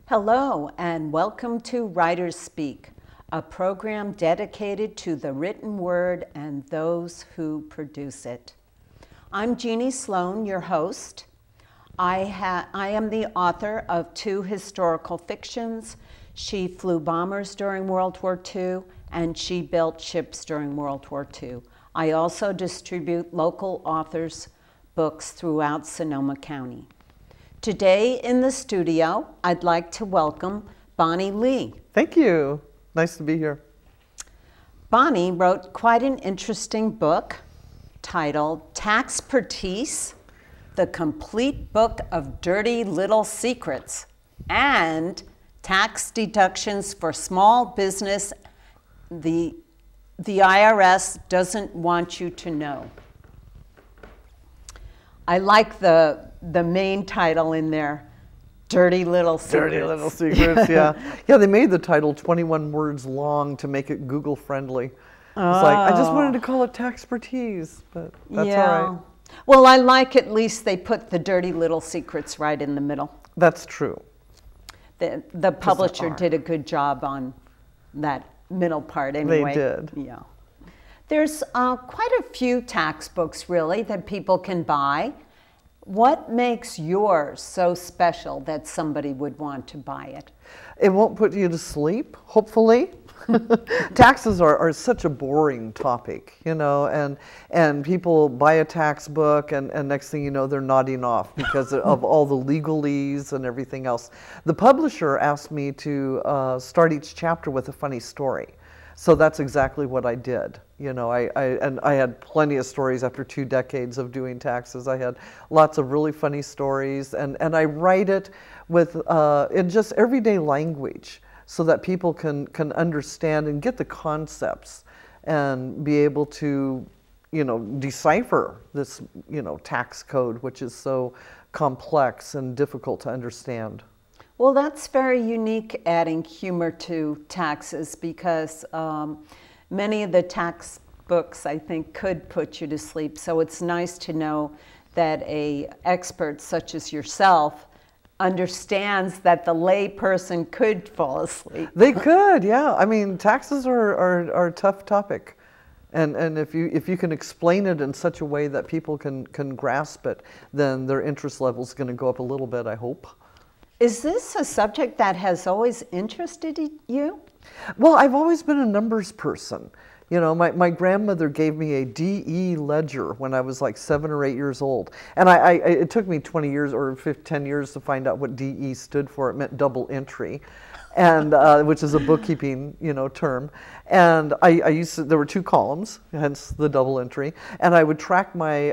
Hello and welcome to WriterSpeak, a program dedicated to the written word and those who produce it. I'm Jeane Slone, your host. I am the author of 2 historical fictions, She Flew Bombers During World War II and She Built Ships During World War II. I also distribute local authors' books throughout Sonoma County. Today in the studio, I'd like to welcome Bonnie Lee. Thank you. Nice to be here. Bonnie wrote quite an interesting book titled Taxpertise, the Complete Book of Dirty Little Secrets, and Tax Deductions for Small Business the IRS Doesn't Want You to Know. I like the main title in there, Dirty Little Secrets. Dirty Little Secrets, yeah. Yeah, they made the title 21 words long to make it Google friendly. It's like, I just wanted to call it Taxpertise, but that's all right. Well, I like at least they put the Dirty Little Secrets right in the middle. That's true. The publisher did a good job on that middle part anyway. They did. Yeah. There's quite a few tax books, really, that people can buy. What makes yours so special that somebody would want to buy it? It won't put you to sleep, hopefully. Taxes are such a boring topic, you know, and people buy a tax book and next thing you know, they're nodding off because of all the legalese and everything else. The publisher asked me to start each chapter with a funny story. So that's exactly what I did. You know, I had plenty of stories after 2 decades of doing taxes. I had lots of really funny stories, and I write it with in just everyday language so that people can understand and get the concepts and be able to, you know, decipher this, you know, tax code, which is so complex and difficult to understand. Well, that's very unique, adding humor to taxes, because many of the tax books, I think, could put you to sleep. So it's nice to know that an expert such as yourself understands that the lay person could fall asleep. They could, yeah. I mean, taxes are a tough topic. And if you can explain it in such a way that people can grasp it, then their interest level is going to go up a little bit, I hope. Is this a subject that has always interested you? Well, I've always been a numbers person. You know, my grandmother gave me a DE ledger when I was like 7 or 8 years old. And it took me 20 years or 10 years to find out what DE stood for. It meant double entry, and which is a bookkeeping, you know, term. And I used to, there were 2 columns, hence the double entry. And I would track my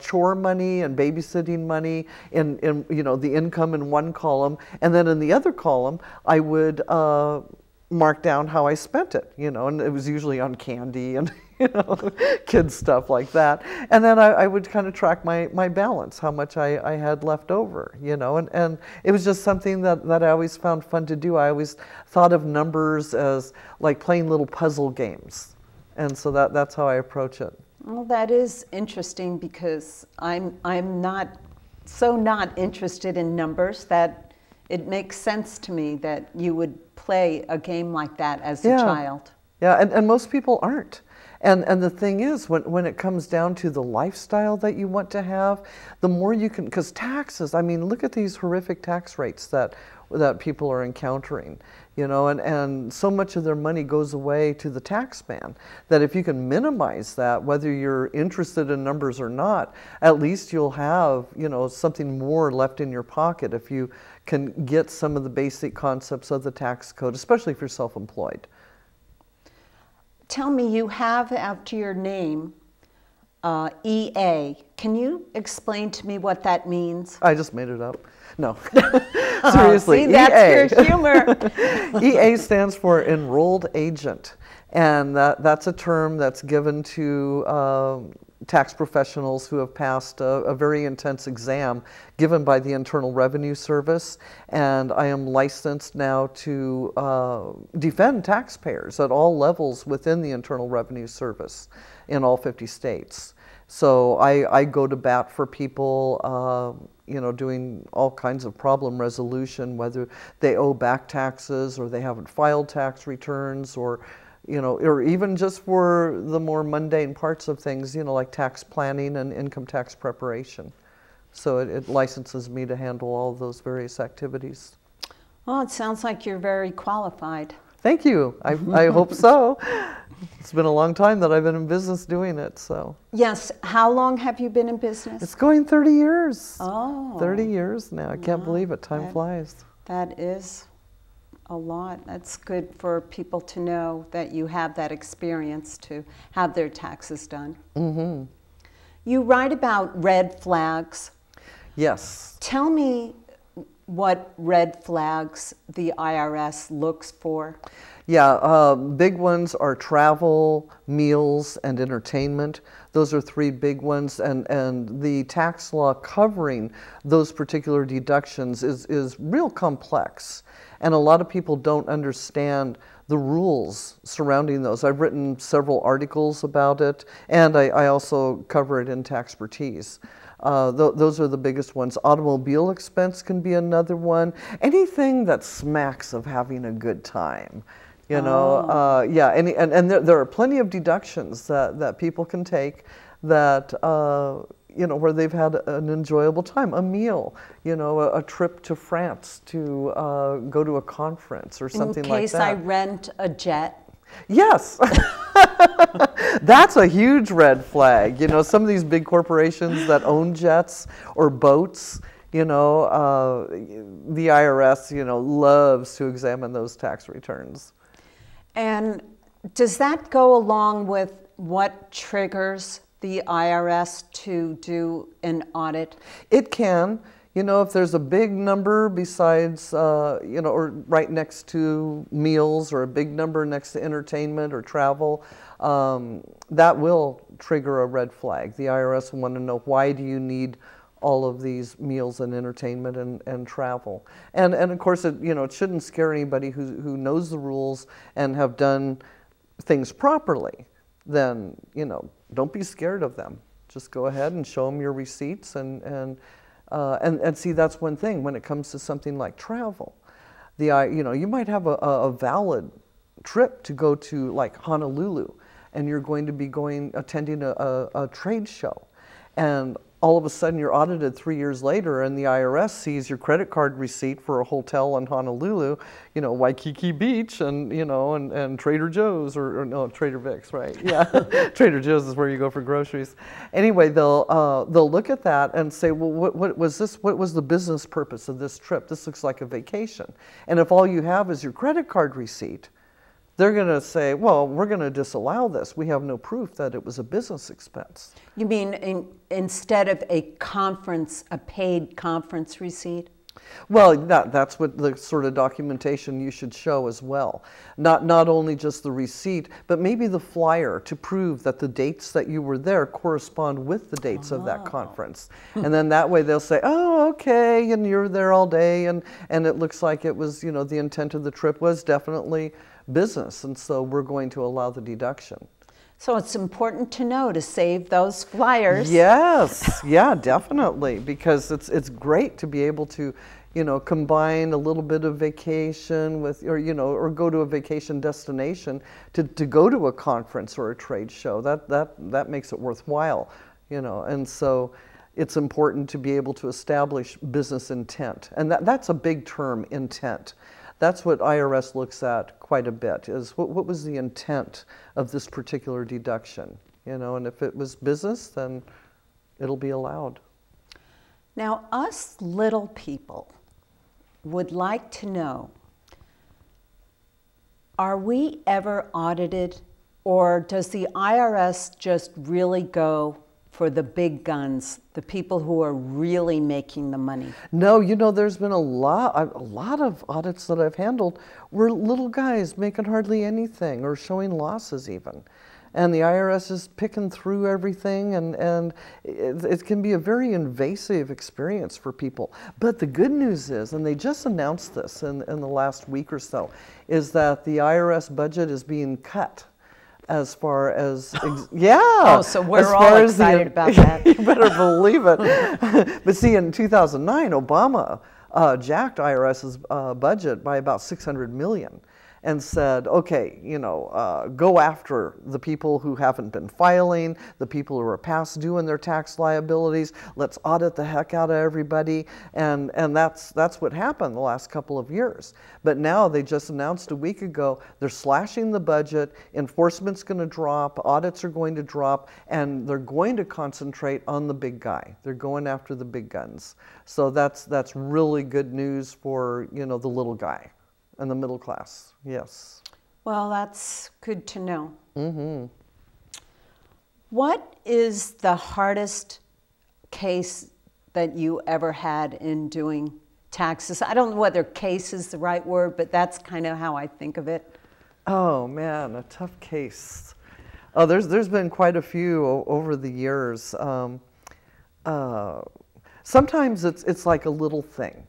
chore money and babysitting money in you know, the income in one column. And then in the other column, I would mark down how I spent it, you know, and it was usually on candy and, you know, kids stuff like that. And then I would kind of track my balance, how much I had left over, you know, and it was just something that I always found fun to do. I always thought of numbers as like playing little puzzle games. And so that's how I approach it. Well, that is interesting, because I'm not interested in numbers that it makes sense to me that you would play a game like that as a child. Yeah, and most people aren't. And the thing is, when it comes down to the lifestyle that you want to have, the more you can, because taxes, I mean, look at these horrific tax rates that people are encountering, you know, and so much of their money goes away to the tax man, that if you can minimize that, whether you're interested in numbers or not, at least you'll have, you know, something more left in your pocket if you can get some of the basic concepts of the tax code, especially if you're self-employed. Tell me, you have after your name EA. Can you explain to me what that means? I just made it up. No. Seriously, see, that's your humor. EA stands for Enrolled Agent. And that's a term that's given to tax professionals who have passed a very intense exam given by the Internal Revenue Service. And I am licensed now to defend taxpayers at all levels within the Internal Revenue Service in all 50 states. So I go to bat for people, you know, doing all kinds of problem resolution, whether they owe back taxes or they haven't filed tax returns, or, you know, or even just for the more mundane parts of things, you know, like tax planning and income tax preparation. So it licenses me to handle all of those various activities. Well, it sounds like you're very qualified. Thank you. I hope so. It's been a long time that I've been in business doing it, so. Yes. How long have you been in business? It's going 30 years. Oh. 30 years now. I can't believe it. Time flies. That is a lot. That's good for people to know that you have that experience to have their taxes done. Mm-hmm. You write about red flags. Yes. Tell me what red flags the IRS looks for. Yeah, big ones are travel, meals, and entertainment. Those are three big ones, and the tax law covering those particular deductions is real complex. And a lot of people don't understand the rules surrounding those. I've written several articles about it, and I also cover it in Taxpertise. Those are the biggest ones. Automobile expense can be another one. Anything that smacks of having a good time. You know, yeah, and there are plenty of deductions that people can take that, you know, where they've had an enjoyable time, a meal, you know, a trip to France to go to a conference or something like that. In case I rent a jet. Yes. That's a huge red flag. You know, some of these big corporations that own jets or boats, you know, the IRS, you know, loves to examine those tax returns. And does that go along with what triggers the IRS to do an audit? It can. You know, if there's a big number besides, you know, or right next to meals, or a big number next to entertainment or travel, that will trigger a red flag. The IRS will want to know, why do you need all of these meals and entertainment and travel? And of course, it, you know, it shouldn't scare anybody who knows the rules and have done things properly. Then, you know, don't be scared of them. Just go ahead and show them your receipts and see, that's one thing when it comes to something like travel. You know, you might have a valid trip to go to like Honolulu, and you're going to be attending a trade show, and all of a sudden you're audited 3 years later, and the IRS sees your credit card receipt for a hotel in Honolulu, you know, Waikiki Beach, and, you know, and Trader Joe's, or no, Trader Vic's, right? Yeah, Trader Joe's is where you go for groceries. Anyway, they'll look at that and say, well, what was this? What was the business purpose of this trip? This looks like a vacation. And if all you have is your credit card receipt, they're going to say, well, we're going to disallow this. We have no proof that it was a business expense. You mean instead of a paid conference receipt? Well, that's what the sort of documentation you should show as well. Not only just the receipt, but maybe the flyer to prove that the dates that you were there correspond with the dates of that conference. And then that way they'll say, oh, okay, and you're there all day, and it looks like it was, you know, the intent of the trip was definitely business, and so we're going to allow the deduction. So it's important to know to save those flyers. Yes, yeah, definitely, because it's great to be able to, you know, combine a little bit of vacation with, or, you know, or go to a vacation destination to go to a conference or a trade show. That makes it worthwhile, you know, and so it's important to be able to establish business intent, and that's a big term, intent. That's what IRS looks at quite a bit, is what was the intent of this particular deduction, you know, and if it was business, then it'll be allowed. Now, us little people would like to know, are we ever audited, or does the IRS just really go for the big guns, the people who are really making the money? No, you know, there's been a lot of audits that I've handled where little guys making hardly anything or showing losses even. And the IRS is picking through everything, and it can be a very invasive experience for people. But the good news is, and they just announced this in the last week or so, is that the IRS budget is being cut. as far as, yeah. Oh, so we're all excited about that. You better believe it. But see, in 2009, Obama jacked IRS's budget by about $600 million. And said, okay, go after the people who haven't been filing, the people who are past due in their tax liabilities. Let's audit the heck out of everybody. And that's what happened the last couple of years. But now they just announced a week ago, they're slashing the budget, enforcement's going to drop, audits are going to drop, and they're going to concentrate on the big guy. They're going after the big guns. So that's really good news for, the little guy. And the middle class, yes. Well, that's good to know. Mm-hmm. What is the hardest case that you ever had in doing taxes? I don't know whether case is the right word, but that's kind of how I think of it. Oh man, a tough case. Oh, there's been quite a few over the years. Sometimes it's like a little thing.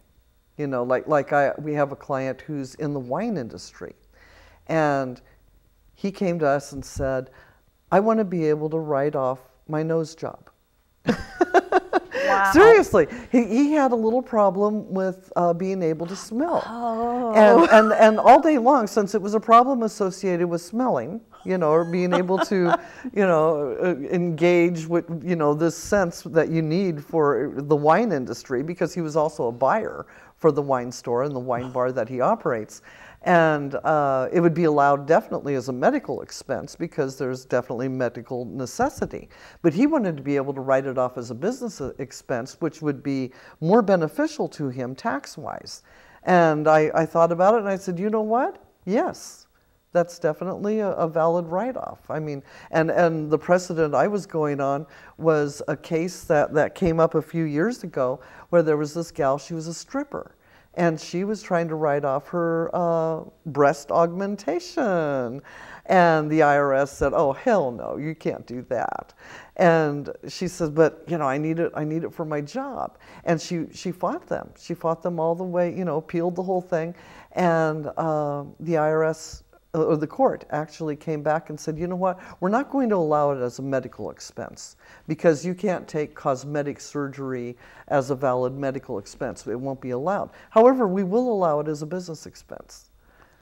We have a client who's in the wine industry, and he came to us and said, I want to be able to write off my nose job. Wow. Seriously, he had a little problem with being able to smell. Oh. And all day long, since it was a problem associated with smelling, or being able to, engage with, this sense that you need for the wine industry, because he was also a buyer for the wine store and the wine bar that he operates. And it would be allowed definitely as a medical expense because there's definitely medical necessity. But he wanted to be able to write it off as a business expense, which would be more beneficial to him tax-wise. And I thought about it and I said, you know what? Yes, that's definitely a valid write-off. I mean, and the precedent I was going on was a case that came up a few years ago where there was this gal, she was a stripper. And she was trying to write off her breast augmentation. And the IRS said, oh, hell no, you can't do that. And she says, but, I need it for my job. And she fought them. She fought them all the way, appealed the whole thing. And the IRS, or the court actually came back and said, you know what, we're not going to allow it as a medical expense because you can't take cosmetic surgery as a valid medical expense. It won't be allowed. However, we will allow it as a business expense.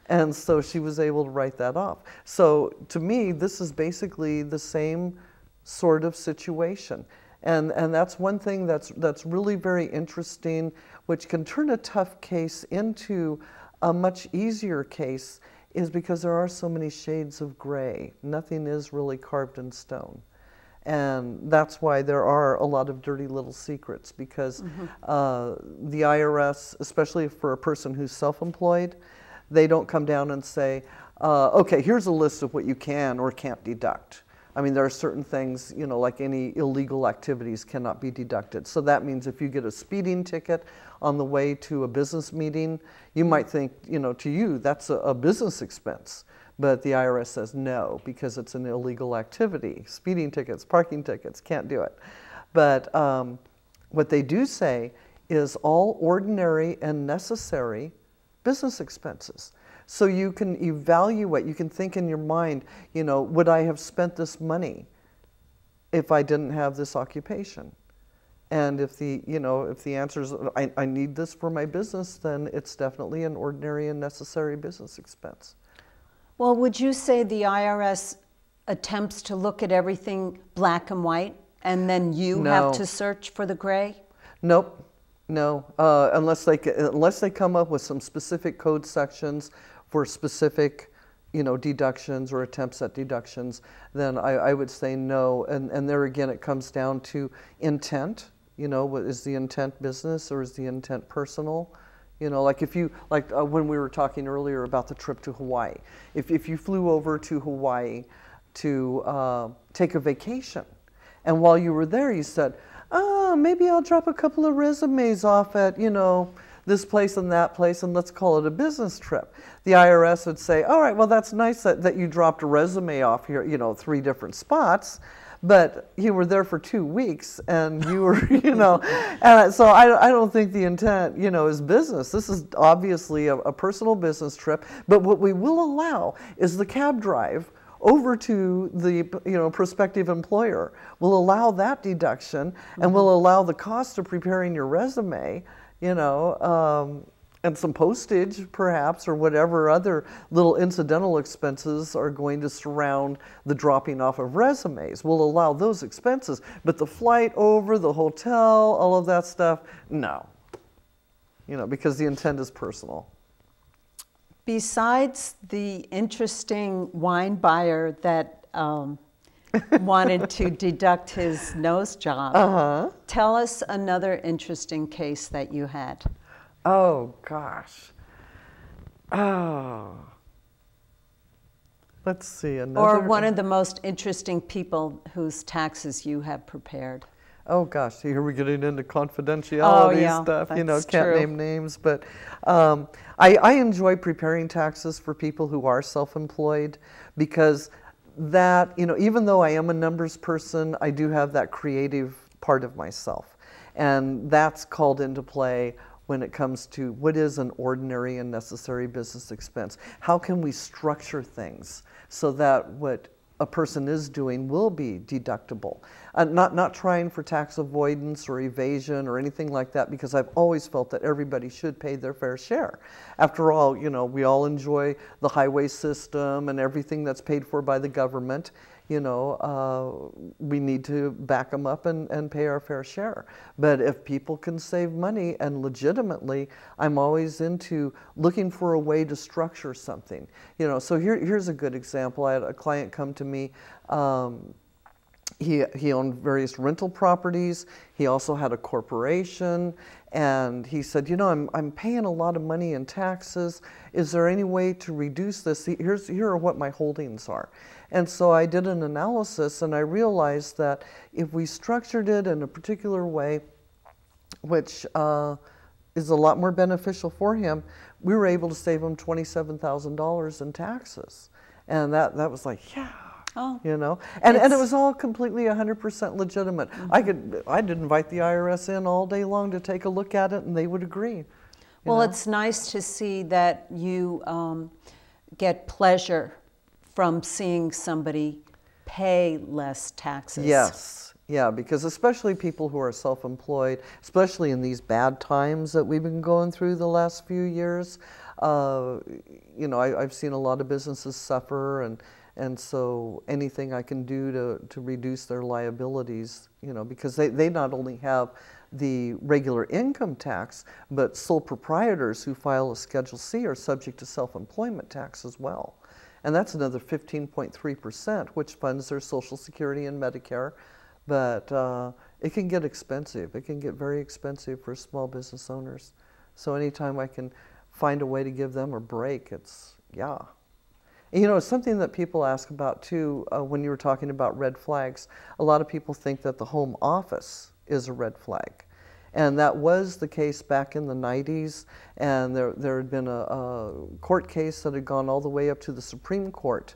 And so she was able to write that off. So to me, this is basically the same sort of situation. And that's one thing that's really very interesting, which can turn a tough case into a much easier case, is because there are so many shades of gray. Nothing is really carved in stone. And that's why there are a lot of dirty little secrets, because the IRS, especially for a person who's self-employed, they don't come down and say, okay, here's a list of what you can or can't deduct. I mean, there are certain things, like any illegal activities cannot be deducted. So that means if you get a speeding ticket on the way to a business meeting, you might think, to you, that's a business expense. But the IRS says no, because it's an illegal activity. Speeding tickets, parking tickets, can't do it. But what they do say is all ordinary and necessary business expenses. So you can evaluate, you can think in your mind, would I have spent this money if I didn't have this occupation? And if the answer is, I need this for my business, then it's definitely an ordinary and necessary business expense. Well, would you say the IRS attempts to look at everything black and white, and then you have to search for the gray? Nope. No, unless they come up with some specific code sections for specific, deductions or attempts at deductions, then I would say no. And there again, it comes down to intent. What is the intent business or is the intent personal? Like when we were talking earlier about the trip to Hawaii. If you flew over to Hawaii to take a vacation, and while you were there, you said, oh, maybe I'll drop a couple of resumes off at, this place and that place, and let's call it a business trip. The IRS would say, all right, well, that's nice that you dropped a resume off here, 3 different spots, but you were there for 2 weeks, and you were, and so I don't think the intent, is business. This is obviously a personal business trip, but what we will allow is the cab drive over to the prospective employer. We'll allow that deduction, and we'll allow the cost of preparing your resume, and some postage perhaps, or whatever other little incidental expenses are going to surround the dropping off of resumes. We'll allow those expenses, but the flight over, the hotel, all of that stuff, no. Because the intent is personal. Besides the interesting wine buyer that wanted to deduct his nose job, tell us another interesting case that you had. Oh, gosh. Oh. Let's see, another. Or one of the most interesting people whose taxes you have prepared. Oh, gosh, here we're getting into confidentiality stuff. Can't name names. But I enjoy preparing taxes for people who are self-employed, because that, even though I am a numbers person, I do have that creative part of myself. And that's called into play when it comes to what is an ordinary and necessary business expense. How can we structure things so that what a person is doing will be deductible? Not trying for tax avoidance or evasion or anything like that, because I've always felt that everybody should pay their fair share. After all, we all enjoy the highway system and everything that's paid for by the government. We need to back them up and pay our fair share. But if people can save money, and legitimately, I'm always into looking for a way to structure something. So here's a good example. I had a client come to me. He owned various rental properties. He also had a corporation, and he said, I'm paying a lot of money in taxes. Is there any way to reduce this? Here are what my holdings are. And so I did an analysis, and I realized that if we structured it in a particular way, which is a lot more beneficial for him, we were able to save him $27,000 in taxes. And that was like, yeah. Oh, and it was all completely 100% legitimate. I'd invite the IRS in all day long to take a look at it, and they would agree. Well, it's nice to see that you get pleasure from seeing somebody pay less taxes. Yes, yeah, because especially people who are self-employed, especially in these bad times that we've been going through the last few years, I've seen a lot of businesses suffer, and so anything I can do to reduce their liabilities, because they not only have the regular income tax, but sole proprietors who file a Schedule C are subject to self-employment tax as well. And that's another 15.3%, which funds their Social Security and Medicare. But it can get expensive. It can get very expensive for small business owners. So anytime I can find a way to give them a break, it's, yeah. It's something that people ask about too when you were talking about red flags. A lot of people think that the home office is a red flag. And that was the case back in the 90s, and there had been a court case that had gone all the way up to the Supreme Court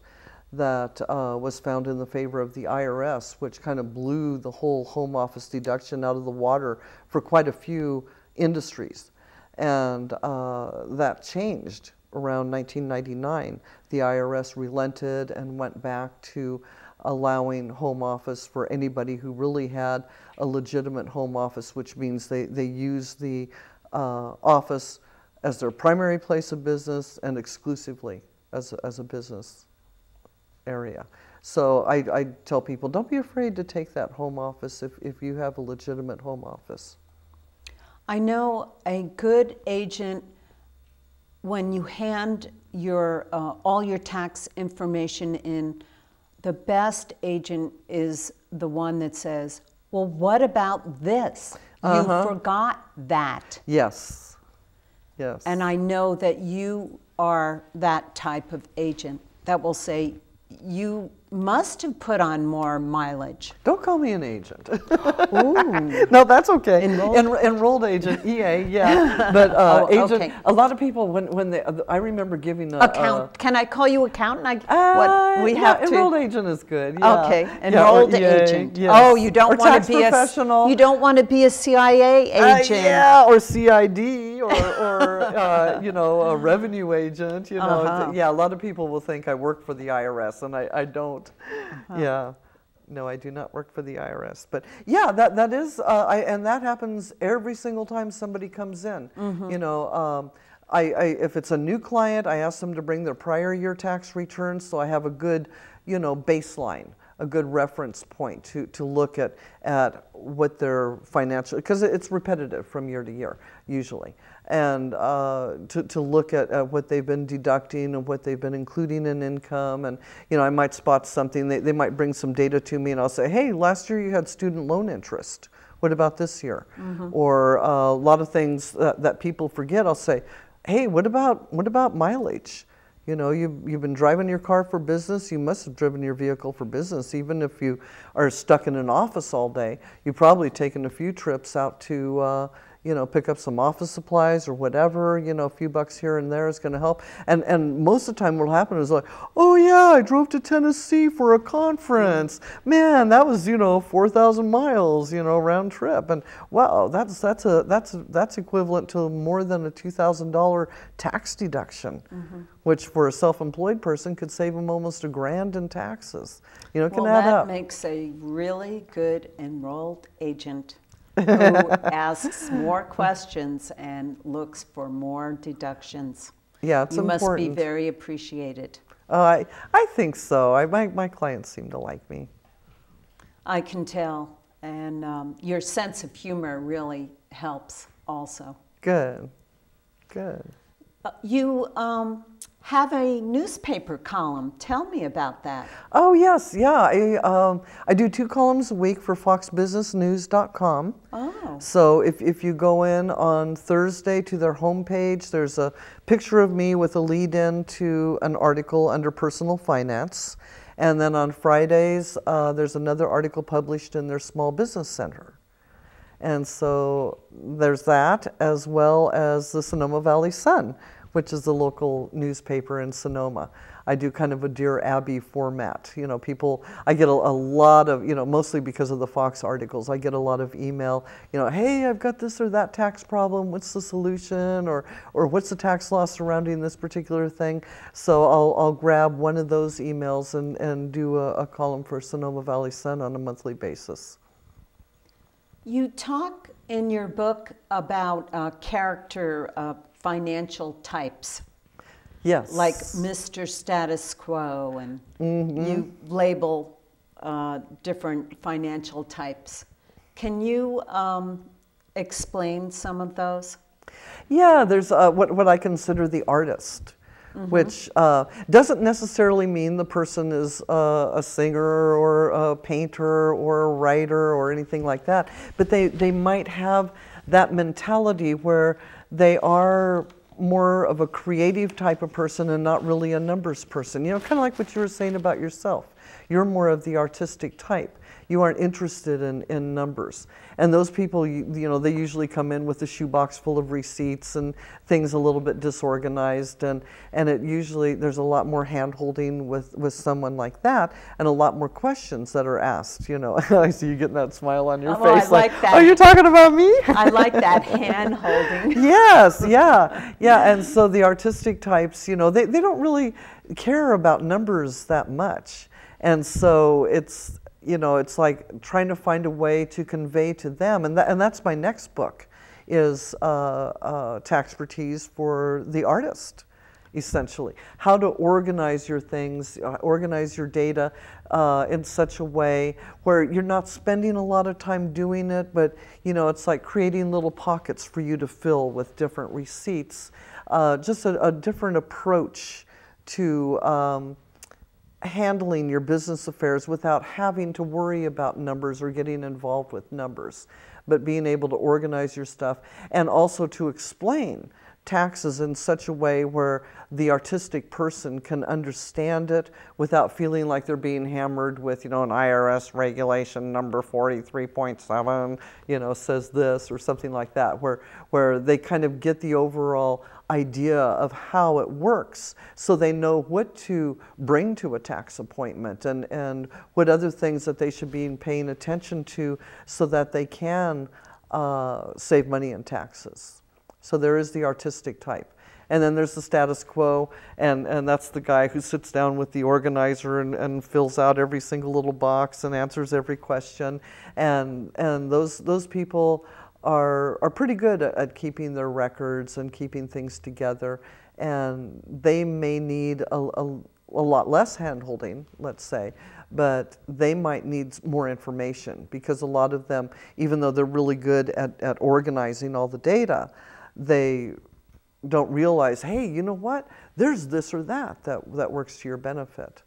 that was found in the favor of the IRS, which kind of blew the whole home office deduction out of the water for quite a few industries. And that changed around 1999. The IRS relented and went back to allowing home office for anybody who really had a legitimate home office, which means they use the office as their primary place of business and exclusively as a business area. So I tell people, don't be afraid to take that home office if you have a legitimate home office. I know a good agent, when you hand your all your tax information in, the best agent is the one that says, well, what about this? You forgot that. Yes, yes. And I know that you are that type of agent that will say, you must have put on more mileage. Don't call me an agent. Ooh. No, that's okay. Enrolled agent, EA, yeah. But agent, okay. A lot of people, when they, I remember giving a... Can I call you accountant? Enrolled agent is good, yeah. Okay, enrolled agent. Yes. Oh, you don't want to be professional. You don't want to be a CIA agent. Yeah, or CID, or you know, a revenue agent, you know. Yeah, a lot of people will think I work for the IRS, and I don't. Yeah, no, I do not work for the IRS. But yeah, that is, and that happens every single time somebody comes in. You know, if it's a new client, I ask them to bring their prior year tax returns, so I have a good, you know, baseline, a good reference point to look at what their financial, because it's repetitive from year to year usually, and to look at what they've been deducting and what they've been including in income. And you know, I might spot something, they might bring some data to me, and I'll say, hey, last year you had student loan interest, what about this year? Or a lot of things that people forget, I'll say, hey, what about mileage? You know, you've been driving your car for business, you must have driven your vehicle for business. Even if you are stuck in an office all day, you've probably taken a few trips out to, you know, pick up some office supplies or whatever. You know, a few bucks here and there is going to help. And most of the time what will happen is like, oh yeah, I drove to Tennessee for a conference. Man, that was, you know, 4,000 miles, you know, round trip. And wow, that's equivalent to more than a $2,000 tax deduction, which for a self-employed person could save them almost $1,000 in taxes. You know, it can add up. That makes a really good enrolled agent who asks more questions and looks for more deductions. Yeah, it's important. You must be very appreciated. I think so. My clients seem to like me. I can tell. And your sense of humor really helps also. Good. Good. You have a newspaper column. Tell me about that. Oh, yes. Yeah. I do 2 columns a week for foxbusinessnews.com. Oh. So if you go in on Thursday to their homepage, there's a picture of me with a lead-in to an article under personal finance. And then on Fridays, there's another article published in their small business center. And so there's that, as well as the Sonoma Valley Sun, which is the local newspaper in Sonoma. I do kind of a Dear Abby format. You know, I get a lot of, you know, mostly because of the Fox articles, I get a lot of email, you know, hey, I've got this or that tax problem, what's the solution? Or what's the tax law surrounding this particular thing? So I'll grab one of those emails and do a column for Sonoma Valley Sun on a monthly basis. You talk in your book about character financial types. Yes. Like Mr. Status Quo, and you label different financial types. Can you explain some of those? Yeah, there's what I consider the artist, which doesn't necessarily mean the person is a singer or a painter or a writer or anything like that, but they might have that mentality where they are more of a creative type of person and not really a numbers person. You know, kind of like what you were saying about yourself. You're more of the artistic type. You aren't interested in numbers. And those people, you know, they usually come in with a shoebox full of receipts and things a little bit disorganized, and it usually, there's a lot more hand-holding with someone like that, and a lot more questions that are asked, you know. I see you getting that smile on your face. I like that. Oh, you're talking about me? I like that hand-holding. Yes, yeah. And so the artistic types, you know, they don't really care about numbers that much. And so it's, you know, it's like trying to find a way to convey to them, and that's my next book, is Taxpertise for the artist, essentially. How to organize your things, organize your data in such a way where you're not spending a lot of time doing it, but, you know, it's like creating little pockets for you to fill with different receipts. Just a different approach to handling your business affairs without having to worry about numbers or getting involved with numbers, but being able to organize your stuff and also to explain taxes in such a way where the artistic person can understand it without feeling like they're being hammered with, an IRS regulation number 43.7, says this or something like that, where they kind of get the overall idea of how it works, so they know what to bring to a tax appointment and what other things that they should be paying attention to so that they can save money in taxes. So there is the artistic type. And then there's the status quo, and that's the guy who sits down with the organizer and fills out every single little box and answers every question. And those people are pretty good at keeping their records and keeping things together. And they may need a lot less hand-holding, let's say, but they might need more information, because a lot of them, even though they're really good at organizing all the data, they don't realize, hey, you know what? There's this or that works to your benefit.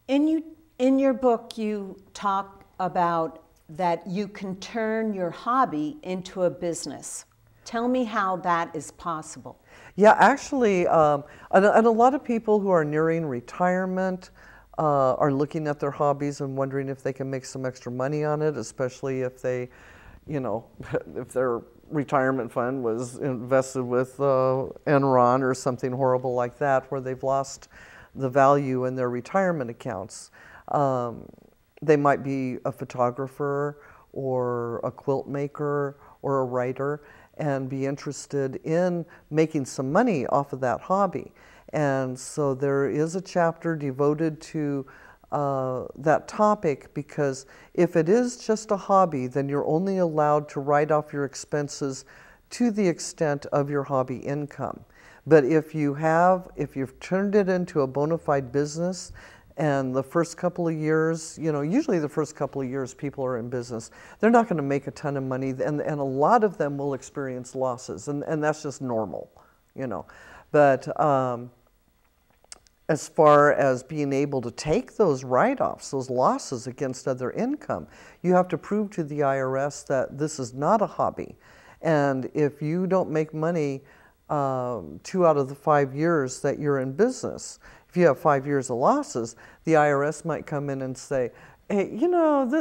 In your book, you talk about that you can turn your hobby into a business. Tell me how that is possible. Yeah, actually, and a lot of people who are nearing retirement are looking at their hobbies and wondering if they can make some extra money on it, especially if they, if their retirement fund was invested with Enron or something horrible like that, where they've lost the value in their retirement accounts. They might be a photographer or a quilt maker or a writer and be interested in making some money off of that hobby. And so there is a chapter devoted to that topic, because if it is just a hobby, then you're only allowed to write off your expenses to the extent of your hobby income. But if you've turned it into a bona fide business, and the first couple of years, usually the first couple of years people are in business, they're not going to make a ton of money, and a lot of them will experience losses, and that's just normal, But as far as being able to take those write-offs, those losses against other income, you have to prove to the IRS that this is not a hobby. And if you don't make money 2 out of the 5 years that you're in business, if you have 5 years of losses, the IRS might come in and say, hey,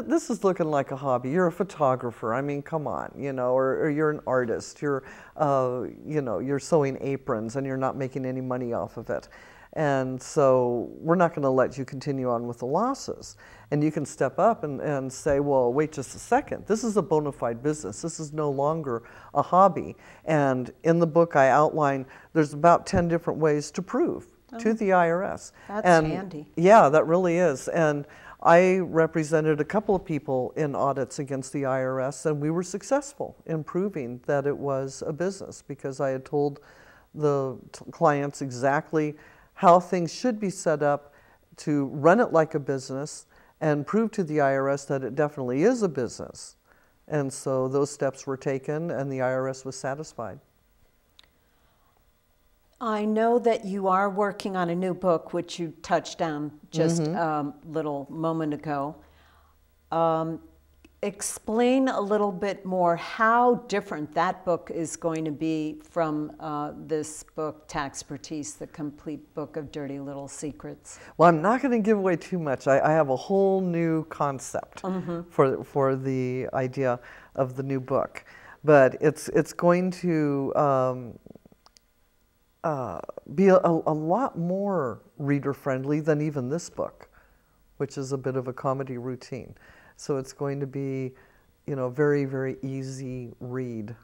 this is looking like a hobby. You're a photographer. I mean, come on, or you're an artist. You're sewing aprons and you're not making any money off of it. And so we're not going to let you continue on with the losses. And you can step up and say, well, wait just a second. This is a bona fide business. This is no longer a hobby. And in the book, I outline there's about 10 different ways to prove to the IRS. That's handy. Yeah, that really is. And I represented a couple of people in audits against the IRS, and we were successful in proving that it was a business, because I had told the clients exactly how things should be set up to run it like a business and prove to the IRS that it definitely is a business. And so those steps were taken, and the IRS was satisfied. I know that you are working on a new book, which you touched on just a little moment ago. Explain a little bit more how different that book is going to be from this book, Taxpertise, the complete book of dirty little secrets. Well, I'm not going to give away too much. I have a whole new concept for the idea of the new book. But it's going to be a lot more reader-friendly than even this book, which is a bit of a comedy routine. So it's going to be, very, very easy read.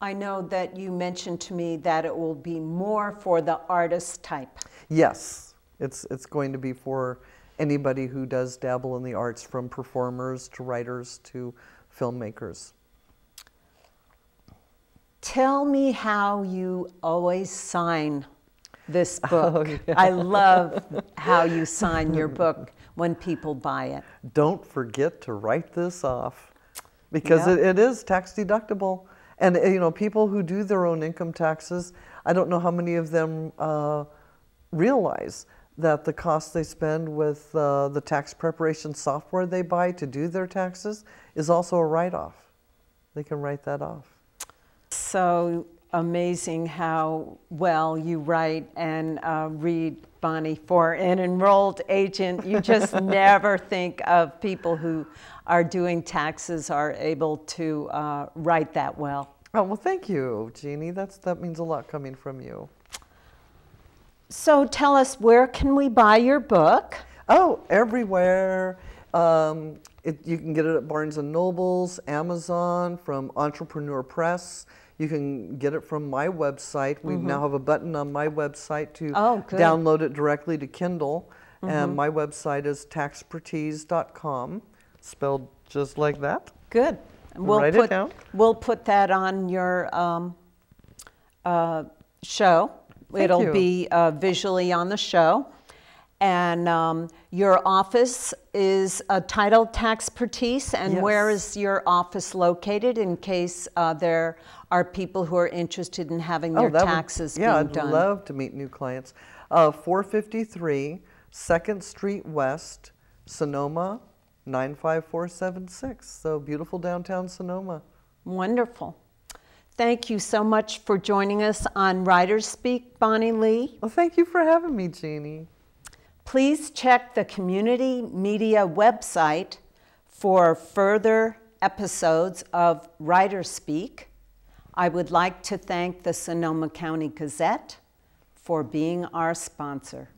I know that you mentioned to me that it will be more for the artist type. Yes, it's going to be for anybody who does dabble in the arts, from performers to writers to filmmakers. Tell me how you always sign this book. Oh, yeah. I love how you sign your book when people buy it. Don't forget to write this off, because it is tax deductible. And people who do their own income taxes, I don't know how many of them realize that the cost they spend with the tax preparation software they buy to do their taxes is also a write-off. They can write that off. so amazing how well you write and read, Bonnie. For an enrolled agent, you just never think of people who are doing taxes are able to write that well. Oh, well, thank you, Jeannie. That means a lot coming from you. So tell us, where can we buy your book? Oh, everywhere. You can get it at Barnes & Nobles, Amazon, from Entrepreneur Press. You can get it from my website. We now have a button on my website to download it directly to Kindle. And my website is taxpertise.com, spelled just like that. Good. Write it down. We'll put that on your show. It'll be visually on the show. And your office is titled Taxpertise. And where is your office located, in case there are people who are interested in having their taxes being done? Yeah, I'd love to meet new clients. 453 2nd Street West, Sonoma, 95476. So beautiful downtown Sonoma. Wonderful. Thank you so much for joining us on WriterSpeak, Bonnie Lee. Well, thank you for having me, Jeannie. Please check the community media website for further episodes of WriterSpeak. I would like to thank the Sonoma County Gazette for being our sponsor.